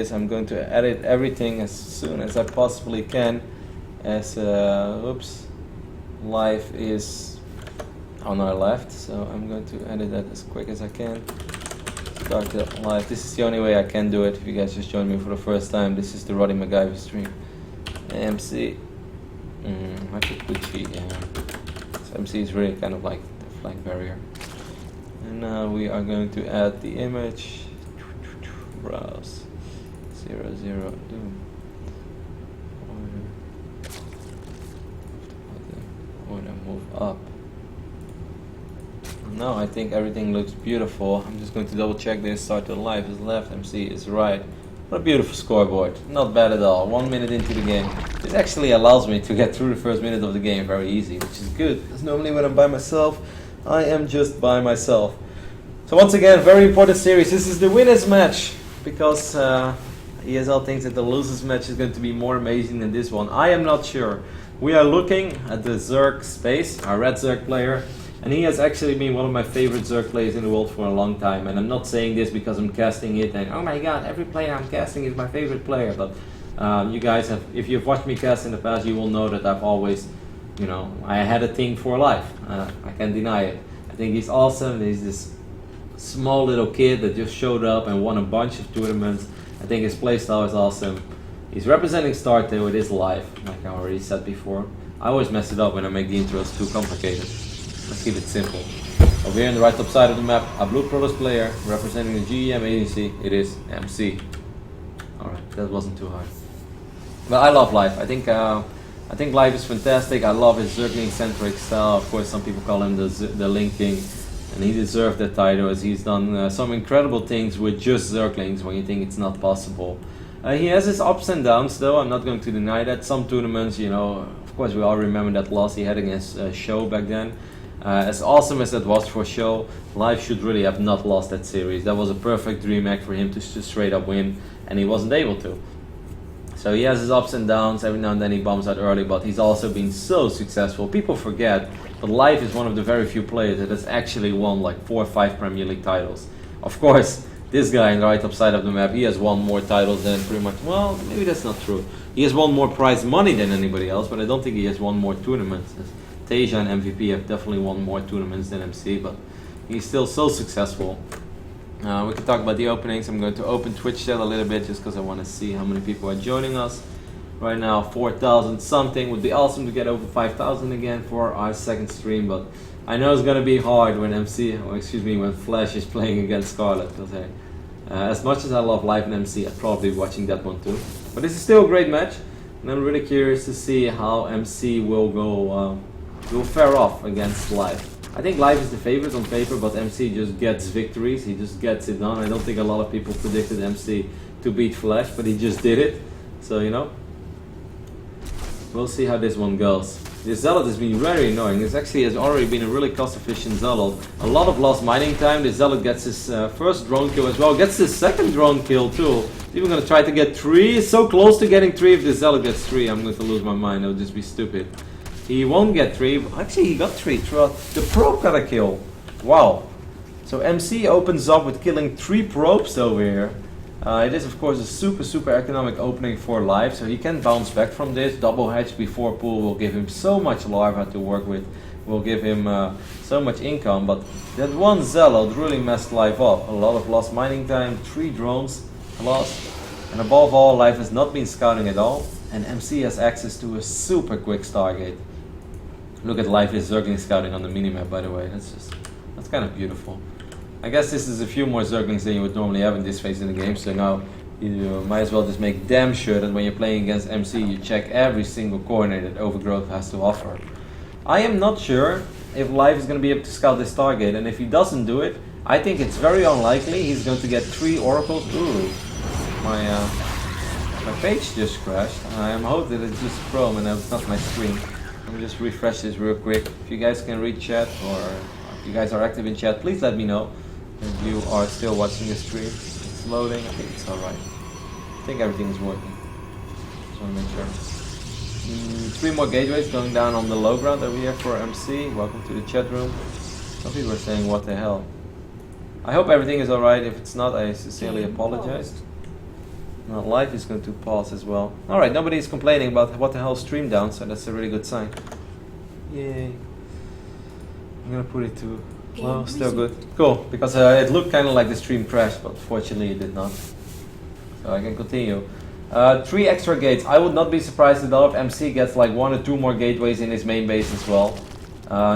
I'm going to edit everything as soon as I possibly can, as live is on our left, so I'm going to edit that as quick as I can. Start the live. This is the only way I can do it. If you guys just joined me for the first time, this is the Roddy MacGyver stream. MC, I could put G, so MC is really kind of like the flag barrier. And now we are going to add the image. Browse 00 do. Order move up. Now I think everything looks beautiful. I'm just going to double check this. Start to live is left, MC is right. What a beautiful scoreboard. Not bad at all. 1 minute into the game. This actually allows me to get through the first minute of the game very easy, which is good. Because normally when I'm by myself, I am just by myself. So once again, very important series. This is the winners match, because ESL thinks that the losers match is going to be more amazing than this one. I am not sure. We are looking at the Zerg space, our red Zerg player, and he has actually been one of my favorite Zerg players in the world for a long time. And I'm not saying this because I'm casting it and oh my god, every player I'm casting is my favorite player. But you guys have, if you've watched me cast in the past, you will know that I've always, I had a thing for life. I can't deny it. I think he's awesome. He's this small little kid that just showed up and won a bunch of tournaments. I think his playstyle is awesome. He's representing StarCraft with his life, like I already said before. I always mess it up when I make the intros too complicated. Let's keep it simple. Over here on the right top side of the map, a Blue Protoss player representing the GEM agency. It is MC. Alright, that wasn't too hard. But I love life. I think life is fantastic. I love his Zergling-centric style. Of course, some people call him the Link King. And he deserved that title, as he's done some incredible things with just Zerglings when you think it's not possible. He has his ups and downs, though. I'm not going to deny that. Some tournaments, of course we all remember that loss he had against Show back then. As awesome as that was for Show, Live should really have not lost that series. That was a perfect dream act for him to just straight up win, and he wasn't able to. So he has his ups and downs. Every now and then he bombs out early, but he's also been so successful. People forget, but Live is one of the very few players that has actually won like 4 or 5 Premier League titles. Of course, this guy on the right top side of the map, he has won more titles than pretty much, well, maybe that's not true. He has won more prize money than anybody else, but I don't think he has won more tournaments. Tasia and MVP have definitely won more tournaments than MC, but he's still so successful. We can talk about the openings. I'm going to open Twitch chat a little bit just because I want to see how many people are joining us. Right now, 4,000 something. Would be awesome to get over 5,000 again for our second stream, but I know it's going to be hard when when Flash is playing against Scarlet. Because hey, as much as I love Live and MC, I'd probably be watching that one too. But this is still a great match, and I'm really curious to see how MC will fare off against Live. I think Live is the favorite on paper, but MC just gets victories. He just gets it done. I don't think a lot of people predicted MC to beat Flash, but he just did it. So, we'll see how this one goes. This Zealot has been very annoying. This actually has already been a really cost-efficient Zealot. A lot of lost mining time. The Zealot gets his first drone kill as well. Gets his second drone kill too. He's even going to try to get 3. He's so close to getting 3. If the Zealot gets 3, I'm going to lose my mind. That would just be stupid. He won't get 3. Actually, he got 3 throughout. The probe got a kill. Wow. So MC opens up with killing 3 probes over here. It is of course a super economic opening for Live, so he can bounce back from this. Double hatch before pool will give him so much larva to work with, will give him so much income, but that one Zealot really messed Live up. A lot of lost mining time, 3 drones lost, and above all, Live has not been scouting at all, and MC has access to a super quick Stargate. Look at Live is Zergling scouting on the minimap, by the way. That's kind of beautiful. I guess this is a few more Zerglings than you would normally have in this phase in the game, so now you might as well just make damn sure that when you're playing against MC, you check every single corner that Overgrowth has to offer. I am not sure if Live is going to be able to scout this Stargate, and if he doesn't do it, I think it's very unlikely he's going to get 3 oracles. Ooh, my page just crashed. I am hoping that it's just Chrome and it's not my screen. Let me just refresh this real quick. If you guys can read chat, or if you guys are active in chat, please let me know if you are still watching the stream. It's loading. I think it's alright. I think everything is working. Just want to make sure. 3 more gateways going down on the low ground over here for MC. Welcome to the chat room. Some people are saying, what the hell? I hope everything is alright. If it's not, I sincerely apologize. Now live is going to pause as well. Alright, nobody is complaining about what the hell stream down, so that's a really good sign. Yay. I'm gonna put it to, well, still good. Cool, because it looked kind of like the stream crashed, but fortunately it did not. So I can continue. 3 extra gates. I would not be surprised at all if MC gets like 1 or 2 more gateways in his main base as well.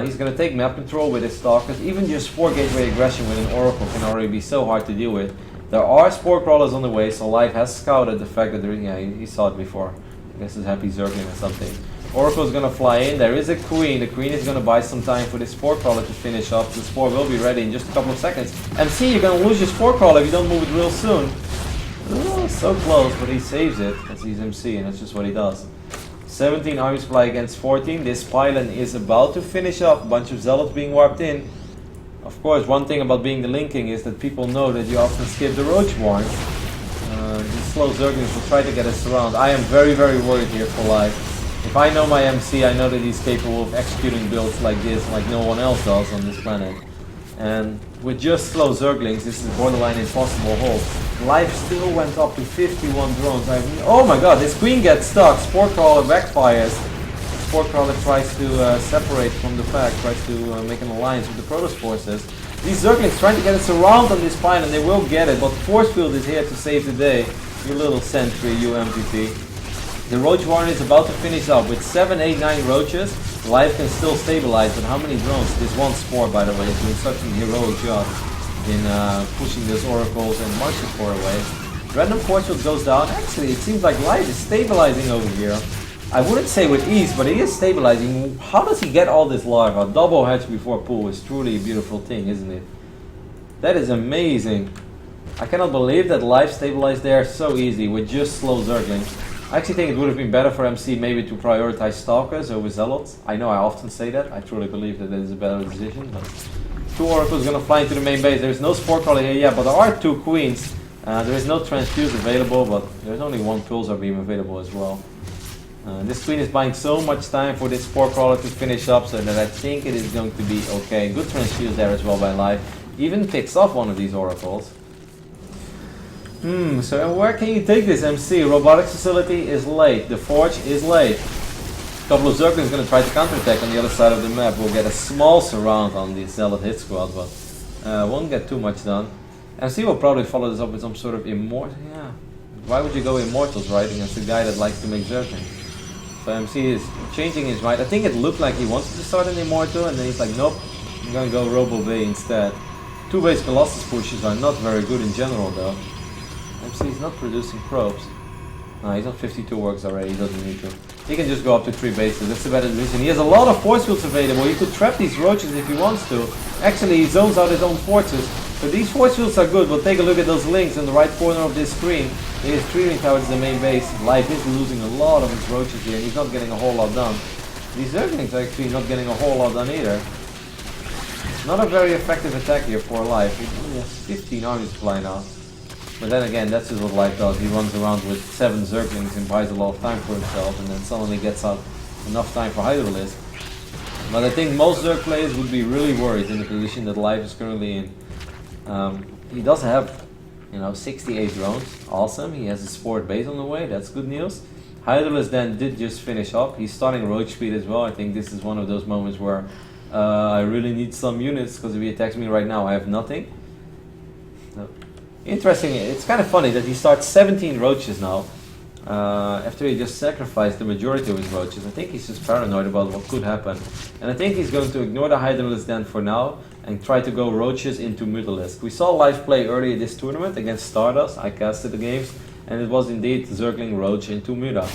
He's gonna take map control with his stalkers. Even just 4 gateway aggression with an Oracle can already be so hard to deal with. There are spore crawlers on the way, so Live has scouted the fact that there, yeah, he saw it before. I guess it's happy zergling or something. Oracle's gonna fly in. There is a queen. The queen is gonna buy some time for this spore crawler to finish up. The spore will be ready in just a couple of seconds. MC, you're gonna lose your spore crawler if you don't move it real soon. Oh, so close, but he saves it because he's MC, and that's just what he does. 17 army supply against 14. This pylon is about to finish up. A bunch of zealots being warped in. Of course, one thing about being the linking is that people know that you often skip the roach warrant. These slow zerglings will try to get us around. I am very, very worried here for Live. If I know my MC, I know that he's capable of executing builds like this, like no one else does on this planet. And with just slow zerglings, this is borderline impossible hold. Life still went up to 51 drones. Oh my god, this queen gets stuck. Spore crawler backfires. Spore crawler tries to separate from the pack, tries to make an alliance with the Protoss forces. These zerglings trying to get us around on this pylon, they will get it, but force field is here to save the day. You little sentry, you MPP. The roach warren is about to finish up with 7, 8, 9 roaches. Life can still stabilize, but how many drones? This one spore, by the way, is doing such a heroic job in pushing those oracles and marching spore away. Random force field goes down. Actually, it seems like Life is stabilizing over here. I wouldn't say with ease, but he is stabilizing. How does he get all this larva? Double hatch before pool is truly a beautiful thing, isn't it? That is amazing. I cannot believe that Life stabilized there so easy with just slow zerglings. I actually think it would have been better for MC maybe to prioritize stalkers over zealots. I know I often say that. I truly believe that is a better decision. But 2 oracles gonna fly into the main base. There's no spore crawler here yet, but there are 2 queens. There is no transfuse available, but there's only 1 pulsar beam available as well. This queen is buying so much time for this spore crawler to finish up, so that I think it is going to be okay. Good transfuse there as well by Life. Even picks off one of these oracles. So where can you take this MC? Robotics facility is late. The forge is late. A couple of zerglings going to try to counterattack on the other side of the map. We'll get a small surround on the zealot hit squad, but won't get too much done. MC will probably follow this up with some sort of immortal. Yeah. Why would you go immortals, right? Against a guy that likes to make zerglings. So MC is changing his mind. I think it looked like he wanted to start an immortal, and then he's like, nope, I'm going to go Robo Bay instead. 2 base Colossus pushes are not very good in general, though. MC is not producing probes. No, he's on 52 works already, he doesn't need to. He can just go up to 3 bases, that's a better decision. He has a lot of force fields available, he could trap these roaches if he wants to. Actually, he zones out his own forces. So these force fields are good, but take a look at those links in the right corner of this screen. He is streaming towards the main base. Life is losing a lot of his roaches here, and he's not getting a whole lot done. These zerglings are actually not getting a whole lot done either. Not a very effective attack here for Life. He only has 15 army supply now. But then again, that's just what Life does. He runs around with 7 zerglings and buys a lot of time for himself, and then suddenly gets out enough time for Hydralisk. But I think most Zerg players would be really worried in the position that Life is currently in. He does have, 68 drones. Awesome. He has a sport base on the way. That's good news. Hydralisk then did just finish up. He's starting roach speed as well. I think this is one of those moments where I really need some units, because if he attacks me right now, I have nothing. No. Interesting, it's kind of funny that he starts 17 roaches now, after he just sacrificed the majority of his roaches. I think he's just paranoid about what could happen. And I think he's going to ignore the Hydralisk then for now, and try to go roaches into Mutalisk. We saw Live play earlier this tournament against Stardust. I casted the games, and it was indeed Zergling Roach into Muta,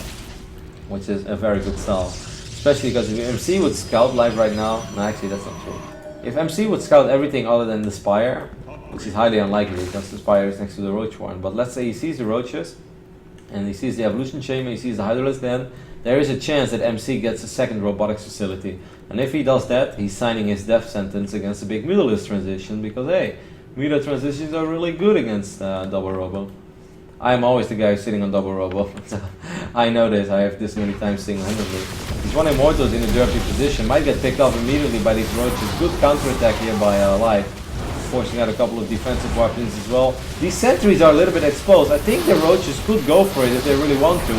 which is a very good style. Especially because if MC would scout Live right now, no, actually that's not true. If MC would scout everything other than the Spire, which is highly unlikely because the Spire is next to the Roach one, but let's say he sees the Roaches, and he sees the Evolution Chamber, he sees the Hydralisk, then there is a chance that MC gets a second robotics facility. And if he does that, he's signing his death sentence against a big Mutalisk transition, because hey, Muta transitions are really good against double robo. I am always the guy who's sitting on double robo. I know this, I have this many times single-handedly. He's one Immortals in a dirty position, might get picked up immediately by these roaches. Good counterattack here by Life. forcing out a couple of defensive weapons as well. These sentries are a little bit exposed. I think the roaches could go for it if they really want to.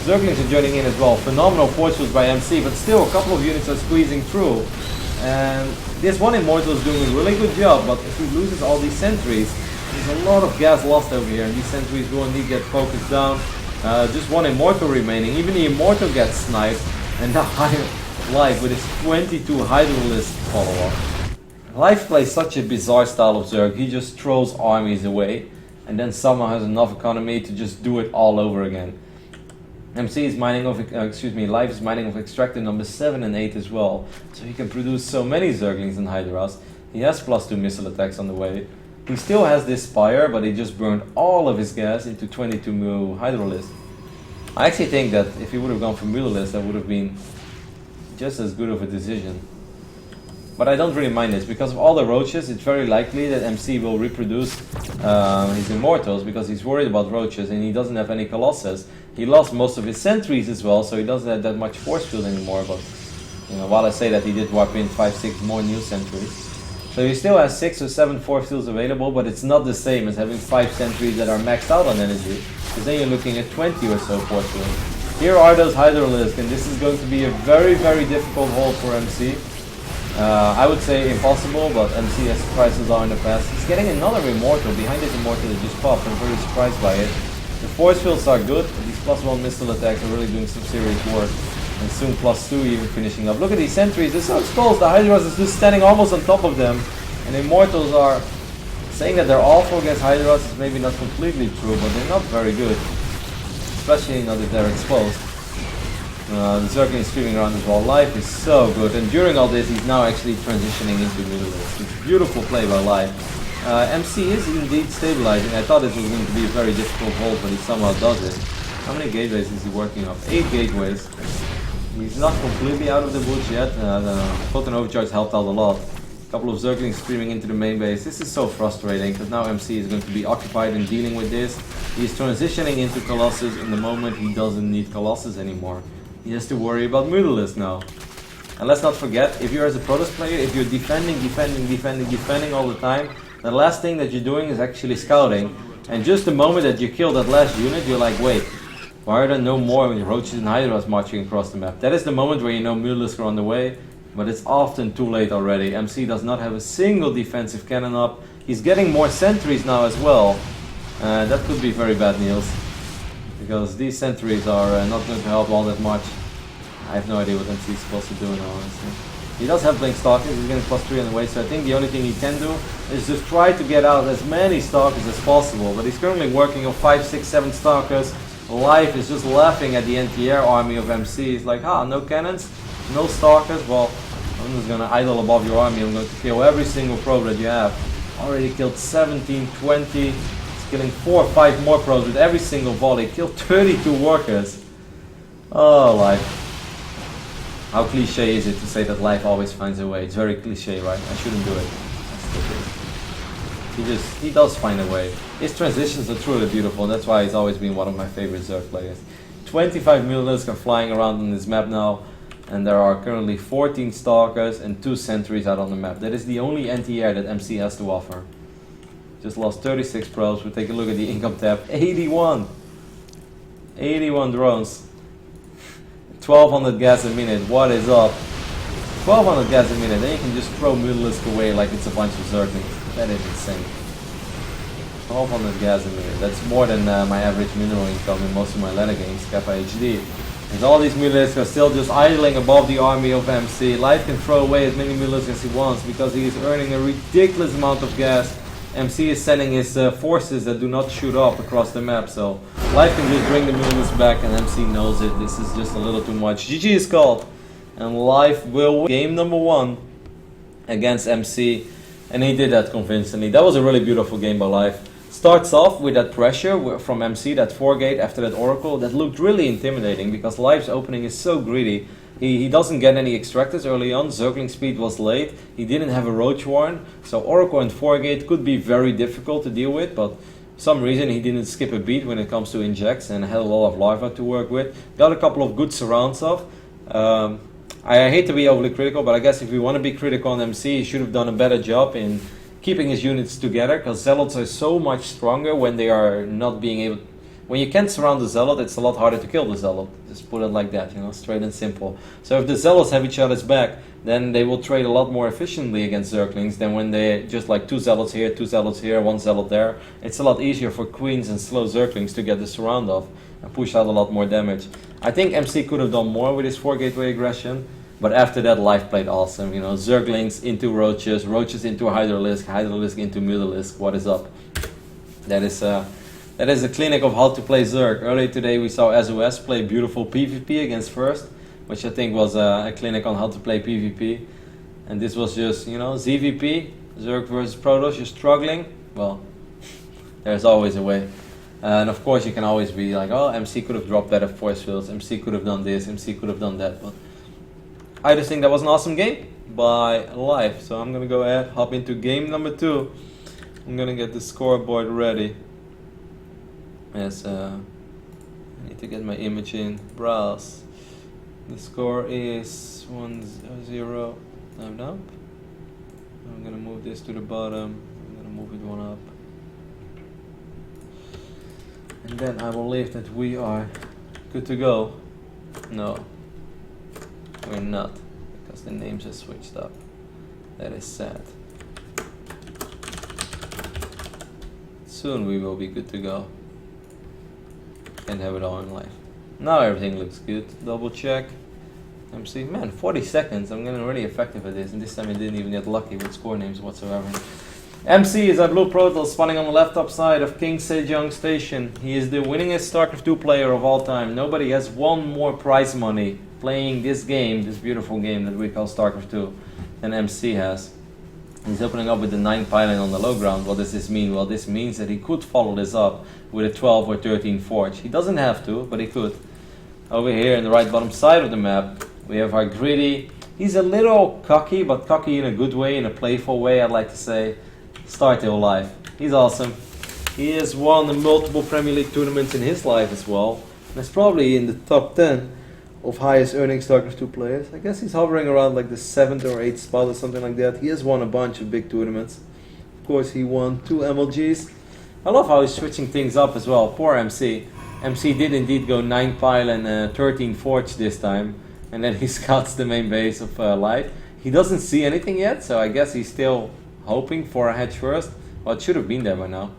Zerglings are joining in as well. Phenomenal force fields by MC, but still a couple of units are squeezing through. And this one Immortal is doing a really good job, but if he loses all these sentries, there's a lot of gas lost over here, and these sentries will indeed get focused down. Just one Immortal remaining. Even the Immortal gets sniped, and now Life with his 22 Hydralist follow-up. Life plays such a bizarre style of Zerg. He just throws armies away, and then somehow has enough economy to just do it all over again. MC is mining of, Life is mining of extractor number 7 and 8 as well, so he can produce so many Zerglings and Hydras. He has +2 missile attacks on the way. He still has this Spire, but he just burned all of his gas into 22 Hydralist. I actually think that if he would have gone for Mutalisk, that would have been just as good of a decision. But I don't really mind this, because of all the roaches, it's very likely that MC will reproduce his Immortals, because he's worried about roaches and he doesn't have any Colossus. He lost most of his sentries as well, so he doesn't have that much force field anymore, but while I say that, he did wipe in 5-6 more new sentries. So he still has 6 or 7 force fields available, but it's not the same as having 5 sentries that are maxed out on energy, because then you're looking at 20 or so force fields. Here are those Hydralisks, and this is going to be a very, very difficult hold for MC. I would say impossible, but MC has surprised us all in the past. He's getting another Immortal. Behind this Immortal that just popped. I'm very surprised by it. The force fields are good, but these +1 missile attacks are really doing some serious work. And soon +2 even finishing up. Look at these sentries, they're so exposed. The Hydras is just standing almost on top of them. And Immortals are saying that they're awful against Hydras is maybe not completely true, but they're not very good. Especially now that they're exposed. The Zergling screaming around as well. Life is so good, and during all this he's now actually transitioning into Mutalisk. It's a beautiful play by Life. MC is indeed stabilizing. I thought this was going to be a very difficult hold, but he somehow does it. How many gateways is he working up? 8 gateways. He's not completely out of the woods yet. The Photon Overcharge helped out a lot. A couple of Zerglings screaming into the main base. This is so frustrating, because now MC is going to be occupied in dealing with this. He's transitioning into Colossus in the moment he doesn't need Colossus anymore. He has to worry about Mutalisk now. And let's not forget, if you're as a Protoss player, if you're defending all the time, the last thing that you're doing is actually scouting. And just the moment that you kill that last unit, you're like, wait, why are there no more roaches and Hydras marching across the map? That is the moment where you know Mutalisk are on the way, but it's often too late already. MC does not have a single defensive cannon up. He's getting more sentries now as well. That could be very bad news, because these sentries are not going to help all that much. I have no idea what MC is supposed to do now, honestly. He does have Blink Stalkers, he's getting +3 on the way, so I think the only thing he can do is just try to get out as many Stalkers as possible. But he's currently working on 5, 6, 7 Stalkers. Life is just laughing at the anti-air army of MC. He's like, no cannons, no Stalkers, well, I'm just gonna idle above your army, I'm going to kill every single probe that you have. Already killed 17, 20, killing 4 or 5 more probes with every single volley. Killed 32 workers. Oh, Life. How cliche is it to say that Life always finds a way? It's very cliche, right? I shouldn't do it. He does find a way. His transitions are truly beautiful, and that's why he's always been one of my favorite Zerg players. 25 Mutalisks are flying around on this map now, and there are currently 14 Stalkers and 2 Sentries out on the map. That is the only anti-air that MC has to offer. Just lost 36 probes. We'll take a look at the income tab. 81 drones. 1200 gas a minute. What is up? 1200 gas a minute. Then you can just throw Mutalisk away like it's a bunch of Zerglings. That is insane. 1200 gas a minute. That's more than my average mineral income in most of my ladder games, Kappa HD. And all these Mutalisks are still just idling above the army of MC. Life can throw away as many Mutalisks as he wants because he is earning a ridiculous amount of gas. MC is sending his forces that do not shoot up across the map, so Life can just bring the Mutalisks back, and MC knows it. This is just a little too much. GG is called, and Life will win game number 1 against MC, and he did that convincingly. That was a really beautiful game by Life. Starts off with that pressure from MC, that 4-gate after that Oracle, that looked really intimidating because Life's opening is so greedy. He doesn't get any extractors early on. Zergling speed was late. He didn't have a Roach Warren, so Oracle and 4-gate could be very difficult to deal with, but for some reason he didn't skip a beat when it comes to injects and had a lot of larva to work with. Got a couple of good surrounds off. I hate to be overly critical, but I guess if we want to be critical on MC, he should have done a better job in keeping his units together, because Zealots are so much stronger when they are not being able... When you can't surround the Zealot, it's a lot harder to kill the Zealot. Just put it like that, you know, straight and simple. So if the Zealots have each other's back, then they will trade a lot more efficiently against Zerglings than when they just like 2 Zealots here, 2 Zealots here, 1 Zealot there. It's a lot easier for Queens and slow Zerglings to get the surround off and push out a lot more damage. I think MC could have done more with his 4 gateway aggression, but after that Life played awesome. You know, Zerglings into Roaches, Roaches into Hydralisk, Hydralisk into Mutalisk. What is up? That is a clinic of how to play Zerg. Earlier today we saw SOS play beautiful PvP against First, which I think was a clinic on how to play PvP. And this was just, you know, ZVP, Zerg versus Protoss, you're struggling. Well, there's always a way. And of course you can always be like, oh, MC could have dropped better force fields, MC could have done this, MC could have done that. But I just think that was an awesome game by Life. So I'm going to go ahead, hop into game number 2. I'm going to get the scoreboard ready. Yes, I need to get my image in. Browse. The score is 1-0. I'm up. I'm gonna move this to the bottom. I'm gonna move it one up. And then I believe that we are good to go. No, we're not, because the names are switched up. That is sad. Soon we will be good to go. And have it all in life. Now everything looks good. Double check. MC, man, 40 seconds. I'm getting really effective at this, and this time I didn't even get lucky with score names whatsoever. MC is our blue Protoss spawning on the left top side of King Sejong Station. He is the winningest StarCraft 2 player of all time. Nobody has won more prize money playing this game, this beautiful game that we call StarCraft 2, than MC has. He's opening up with the 9 pylon on the low ground. What does this mean? Well, this means that he could follow this up with a 12 or 13 forge. He doesn't have to, but he could. Over here in the right bottom side of the map, we have our Gritty. He's a little cocky, but cocky in a good way, in a playful way, I'd like to say. Startail Life. He's awesome. He has won the multiple Premier League tournaments in his life as well. That's probably in the top 10 of highest earning StarCraft 2 players. I guess he's hovering around like the 7th or 8th spot or something like that. He has won a bunch of big tournaments. Of course, he won 2 MLGs. I love how he's switching things up as well. Poor MC. MC did indeed go 9 pylon and 13 forge this time. And then he scouts the main base of Life. He doesn't see anything yet, so I guess he's still hoping for a hedge first. Well, it should have been there by now.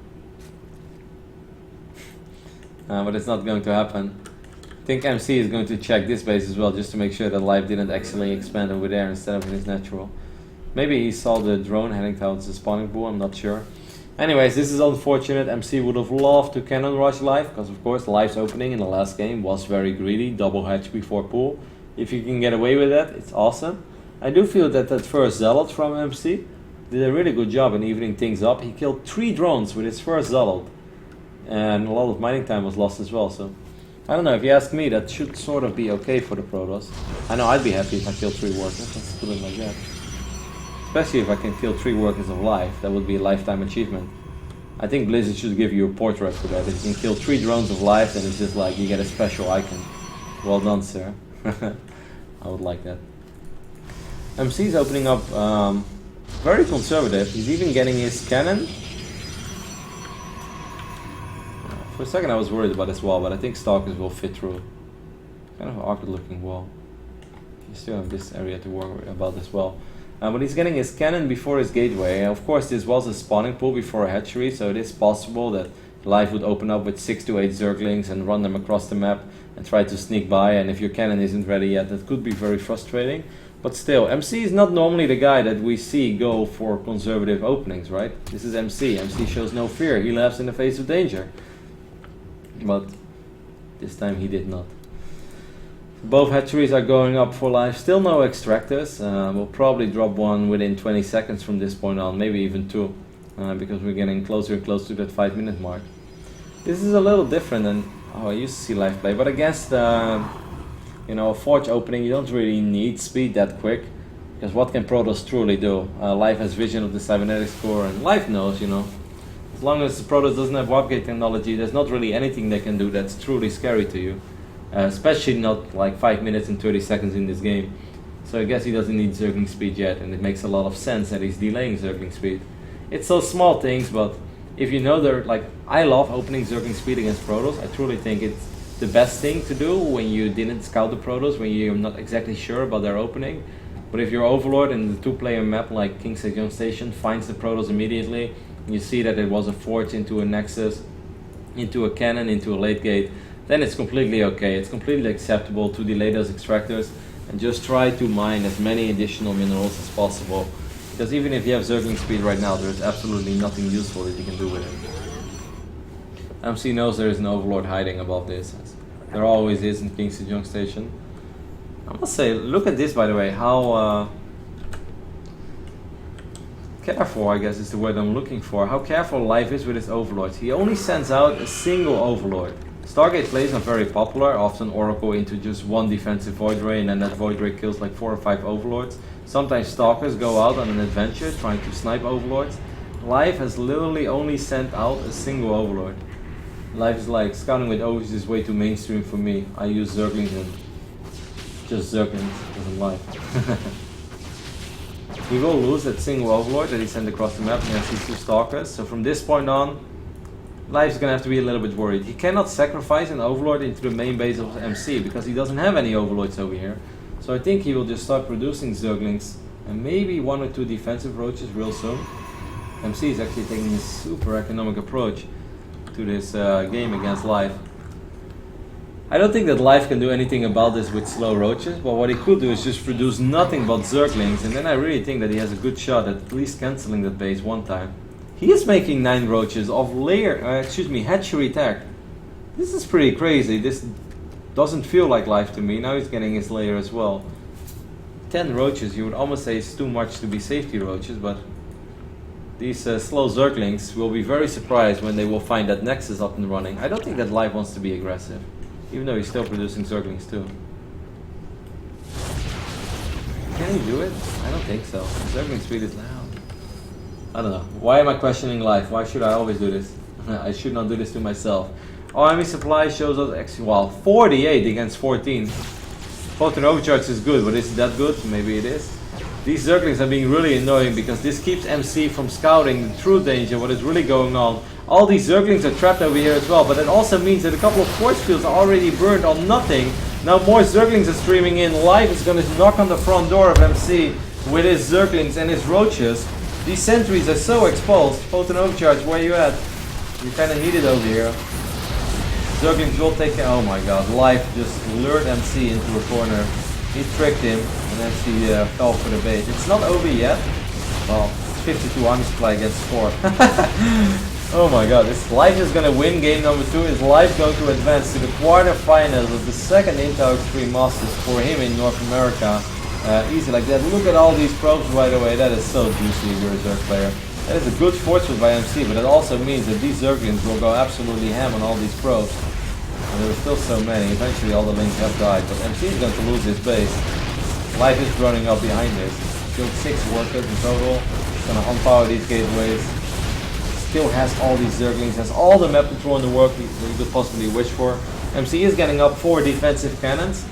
But it's not going to happen. I think MC is going to check this base as well, just to make sure that Life didn't actually expand over there instead of in his natural. Maybe he saw the drone heading towards the spawning pool, I'm not sure. Anyways, this is unfortunate. MC would have loved to cannon rush Life, because of course Life's opening in the last game was very greedy, double hedge before pool. If you can get away with that, it's awesome. I do feel that that first Zealot from MC did a really good job in evening things up. He killed 3 drones with his first Zealot, and a lot of mining time was lost as well, so I don't know, if you ask me, that should sort of be okay for the Protoss. I know I'd be happy if I killed 3 workers, let's put it like that. Especially if I can kill 3 workers of Life, that would be a lifetime achievement. I think Blizzard should give you a portrait for that. If you can kill 3 drones of Life, then it's just like you get a special icon. Well done, sir. I would like that. MC's opening up very conservative. He's even getting his cannon. For a second I was worried about this wall, but I think Stalkers will fit through. Kind of an awkward looking wall. You still have this area to worry about as well. But he's getting his cannon before his gateway. Of course this was a spawning pool before a hatchery, so it is possible that Life would open up with 6 to 8 Zerglings and run them across the map and try to sneak by, and if your cannon isn't ready yet, that could be very frustrating. But still, MC is not normally the guy that we see go for conservative openings, right? This is MC. MC shows no fear. He laughs in the face of danger. But this time he did not. Both hatcheries are going up for Life. Still no extractors. We'll probably drop one within 20 seconds from this point on, maybe even 2. Because we're getting closer and closer to that 5-minute mark. This is a little different than how I used to see Life play, but against you know, a forge opening, you don't really need speed that quick, because what can Protoss truly do? Life has vision of the cybernetics core, and Life knows, you know, as long as Protoss doesn't have warp gate technology, there's not really anything they can do that's truly scary to you, especially not like 5 minutes and 30 seconds in this game. So I guess he doesn't need Zergling speed yet, and it makes a lot of sense that he's delaying Zergling speed. It's those small things, but if you know they're like, I love opening Zergling speed against Protoss. I truly think it's the best thing to do when you didn't scout the Protoss, when you're not exactly sure about their opening. But if your Overlord in the 2-player map like King's Young Station finds the Protoss immediately, and you see that it was a forge into a Nexus, into a cannon, into a late gate, then it's completely okay. It's completely acceptable to delay those extractors and just try to mine as many additional minerals as possible. Because even if you have Zergling speed right now, there's absolutely nothing useful that you can do with it. MC knows there is an Overlord hiding above this. There always is in King's Young Station. I must say, look at this by the way, how careful, I guess is the word I'm looking for, how careful Life is with his Overlords. He only sends out a single Overlord. Stargate plays are very popular, often Oracle into just one defensive Void Ray and then that Void Ray kills like 4 or 5 Overlords. Sometimes Stalkers go out on an adventure trying to snipe Overlords. Life has literally only sent out a single Overlord. Life is like, scouting with O's is way too mainstream for me. I use Zerglings and just Zerglings doesn't like. He will lose that single Overlord that he sent across the map against these 2 Stalkers. So from this point on, Life's gonna have to be a little bit worried. He cannot sacrifice an Overlord into the main base of MC because he doesn't have any Overlords over here. So I think he will just start producing Zerglings and maybe 1 or 2 defensive roaches real soon. MC is actually taking a super economic approach to this game against Life. I don't think that Life can do anything about this with slow roaches, but what he could do is just produce nothing but Zerglings, and then I really think that he has a good shot at least cancelling that base one time. He is making 9 roaches of hatchery tech. This is pretty crazy. This doesn't feel like Life to me. Now he's getting his layer as well. 10 roaches, you would almost say it's too much to be safety roaches, but these slow Zerglings will be very surprised when they will find that Nexus up and running. I don't think that Life wants to be aggressive, even though he's still producing Zerglings too. Can he do it? I don't think so. Zergling speed is loud. I don't know. Why am I questioning Life? Why should I always do this? I should not do this to myself. Army supply shows us actually, well, 48 against 14. Photon overcharge is good, but is it that good? Maybe it is. These Zerglings are being really annoying because this keeps MC from scouting the true danger, what is really going on. All these Zerglings are trapped over here as well, but it also means that a couple of force fields are already burned on nothing. Now more Zerglings are streaming in. Life is going to knock on the front door of MC with his Zerglings and his roaches. These sentries are so exposed. Photon overcharge, where you at? You kind of need it over here. Zerglings will take care. Oh my god, Life just lured MC into a corner. He tricked him and MC fell for the bait. It's not over yet. Well, 52 army supply against 4. Oh my god, this Life is going to win game number 2. Is Life going to advance to the quarterfinals of the second Intel Extreme Masters for him in North America? Easy like that. Look at all these probes, by the way. That is so juicy if you're a Zerg player. That is a good fortune by MC, but it also means that these Zerglings will go absolutely ham on all these probes. And there are still so many. Eventually all the links have died, but MC is going to lose his base. Life is running up behind this. Killed 6 workers in total. He's going to unpower these gateways. Still has all these Zerglings, has all the map control in the world you could possibly wish for. MC is getting up 4 defensive cannons.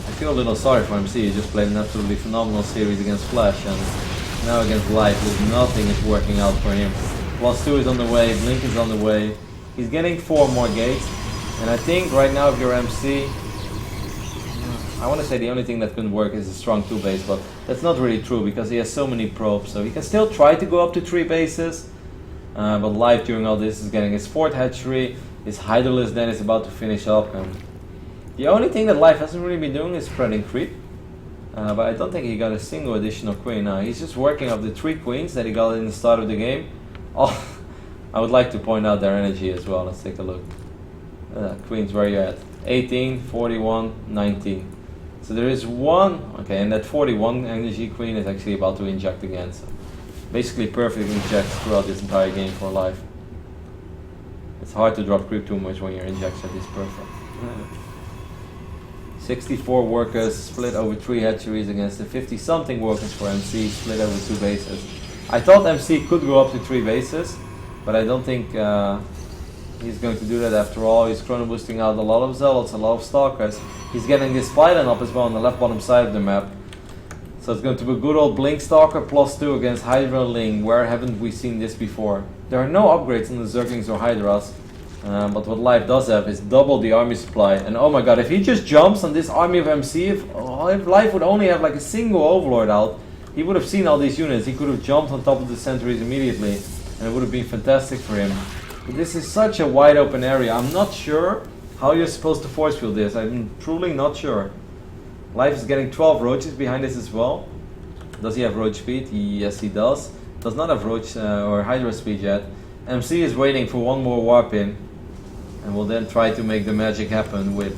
I feel a little sorry for MC. He just played an absolutely phenomenal series against Flash, and now against Life, nothing is working out for him. Plus 2 is on the way, Blink is on the way. He's getting 4 more gates, and I think right now if you're MC, I want to say the only thing that couldn't work is a strong 2 base, but that's not really true because he has so many probes, so he can still try to go up to 3 bases, but Life during all this is getting his 4th hatchery, his Hydralisk then is about to finish up, and the only thing that Life hasn't really been doing is spreading creep. But I don't think he got a single additional queen. He's just working up the 3 queens that he got in the start of the game. Oh, I would like to point out their energy as well. Let's take a look. Queens, where you at? 18, 41, 19. So there is one, okay, and that 41 energy queen is actually about to inject again. So basically perfect injects throughout this entire game for Life. It's hard to drop creep too much when your injection is perfect. 64 workers split over 3 hatcheries against the 50 something workers for MC split over 2 bases. I thought MC could go up to 3 bases, but I don't think he's going to do that after all. He's chrono boosting out a lot of zealots, a lot of stalkers. He's getting this pylon up as well on the left bottom side of the map. So it's going to be a good old Blink Stalker +2 against Hydra Ling. Where haven't we seen this before? There are no upgrades on the Zerglings or Hydras. But what Life does have is double the army supply. And oh my god, if he just jumps on this army of MC, if Life would only have like a single Overlord out, he would have seen all these units. He could have jumped on top of the sentries immediately. And it would have been fantastic for him. But this is such a wide open area. I'm not sure how you're supposed to force field this. I'm truly not sure. Life is getting 12 roaches behind this as well. Does he have roach speed? Yes, he does. Does not have roach or Hydra speed yet. MC is waiting for one more warp in. And will then try to make the magic happen with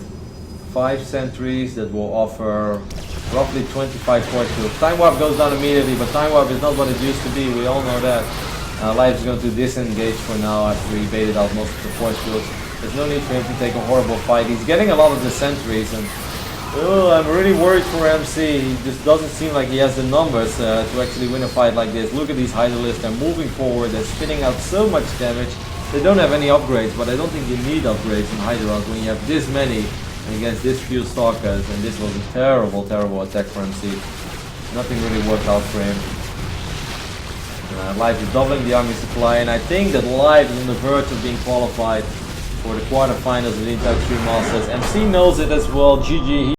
5 sentries that will offer roughly 25 force fields. Time Warp goes down immediately, but Time Warp is not what it used to be. We all know that. Life is going to disengage for now after he baited out most of the force fields. There's no need for him to take a horrible fight. He's getting a lot of the sentries, and I'm really worried for MC. He just doesn't seem like he has the numbers to actually win a fight like this. Look at these Hydralisks, they're moving forward, they're spitting out so much damage. They don't have any upgrades, but I don't think you need upgrades in Hydras when you have this many against this few Stalkers, and this was a terrible, terrible attack for MC. Nothing really worked out for him. Life is doubling the army supply, and I think that Life is on the verge of being qualified for the quarterfinals of the Inter Extreme Masters. MC knows it as well. GG.